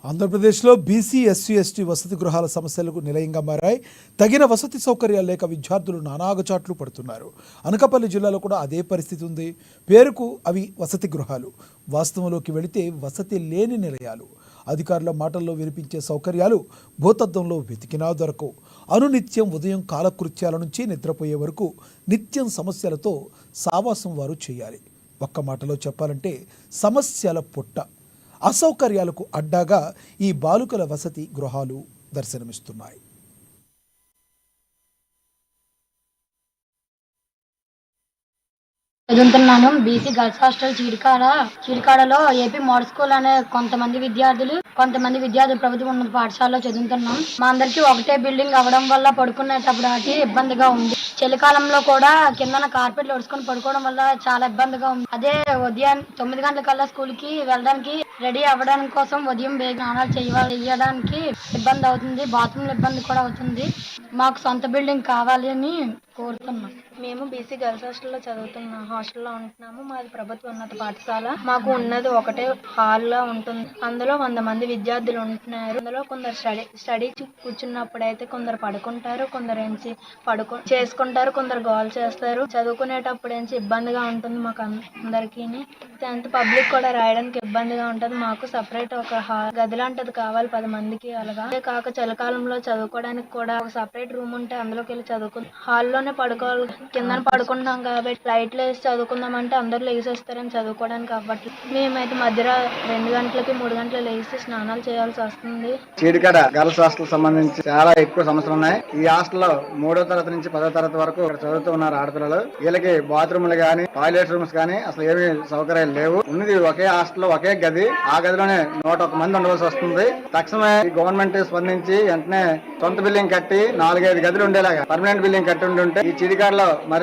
ఆంధ్రప్రదేశ్లో BC SC ST వసతి గృహాల సమస్యలకు నిలయంగా మారాయి. తగిన వసతి సౌకర్యాలు లేక విద్యార్థులు నానాగచాట్లు పడుతున్నారు. అనకాపల్లి జిల్లాలో కూడా అదే పరిస్థితి ఉంది. పేరుకు అవి వసతి గృహాలు, వాస్తవంలోకి వెళితే వసతి లేని నిలయాలు. అధికారుల మాటల్లో వినిపించే సౌకర్యాలు భూతద్దంలో వెతికినా దొరకవు. అనునిత్యం ఉదయం కాలకృత్యాల నుంచి నిద్రపోయే వరకు నిత్యం సమస్యలతో సావాసం వారు చేయాలి. ఒక్క మాటలో చెప్పాలంటే సమస్యల పుట్ట. అసౌకర్యాలకు అడ్డాగా ఈ బాలికల వసతి గృహాలు దర్శనమిస్తున్నాయి. చదువుతున్నాను. బీసీ గర్ల్స్ హాస్టల్ చీడికాడలో ఏపీ మోడల్ స్కూల్ అనే కొంతమంది విద్యార్థులు ప్రభుత్వ ఉన్నత పాఠశాలలో చదువుతున్నాం. మా అందరికి ఒకటే బిల్డింగ్ అవడం వల్ల పడుకునేటప్పుడు ఇబ్బందిగా ఉంది. చలికాలంలో కూడా కిందన కార్పెట్లు ఒడుచుకొని పడుకోవడం వల్ల చాలా ఇబ్బందిగా ఉంది. అదే ఉదయం 9 గంటలకల్లా స్కూల్ కి వెళ్ళడానికి రెడీ అవ్వడానికి కోసం ఉదయం బేగ స్నానాలు చేయడానికి ఇబ్బంది అవుతుంది. బాత్రూమ్ ఇబ్బంది కూడా అవుతుంది. మాకు సొంత బిల్డింగ్ కావాలి అని కోరుతున్నాం. మేము బీసీ గర్ల్స్ హాస్టల్లో ఉంటున్నాము. మాది ప్రభుత్వ ఉన్నత పాఠశాల. మాకు ఉన్నది ఒకటే హాల్లో ఉంటుంది. అందులో 100 మంది విద్యార్థులు ఉంటున్నారు. అందులో కొందరు స్టడీ కూర్చున్నప్పుడు అయితే కొందరు పడుకుంటారు, కొందరు చేసుకుంటారు, కొందరు గోల్ చేస్తారు. చదువుకునేటప్పుడు ఇబ్బందిగా ఉంటుంది మాకు అందరికీ. 10th పబ్లిక్ కూడా రాయడానికి ఇబ్బందిగా ఉంటుంది. మాకు సపరేట్ ఒక గది లాంటిది కావాలి 10 మందికి. అలాగా కాక చలికాలంలో చదువుకోవడానికి కూడా ఒక సపరేట్ రూమ్ ఉంటే అందులోకి వెళ్ళి చదువుకుంటాం. హాల్లోనే పడుకోవాలి, కింద పడుకుంటాం కాబట్టి లైట్లు వేసి చదువుకుందాం అంటే అందరూ లేసేస్తారని చదువుకోవడానికి అవ్వట్లేదు. మేమైతే మధ్యలో 2 గంటలకి 3 గంటలు లేచి స్నానాలు చేయాల్సి వస్తుంది. చీడికాడ గర్ల్స్ హాస్టల్ సంబంధించి చాలా ఎక్కువ సమస్యలు ఉన్నాయి. ఈ హాస్టల్లో 3వ తరగతి నుంచి 10వ తరగతి వరకు ఇక్కడ చదువుతూ ఉన్నారు ఆడపిల్లలు. వీళ్ళకి బాత్రూమ్లు గానీ టాయిలెట్ రూమ్స్ గానీ అసలు ఏమీ సౌకర్యాలు లేవు. ఉన్నది ఒకే హాస్టల్లో ఒకే గది. ఆ గదిలోనే 101 మంది ఉండవలసి వస్తుంది. తక్షణమే గవర్నమెంట్ స్పందించి వెంటనే సొంత బిల్డింగ్ కట్టి 4-5 గదులు ఉండేలాగా పర్మనెంట్ బిల్డింగ్ కట్టి ఉంటే ఈ చీడికాడలో మరి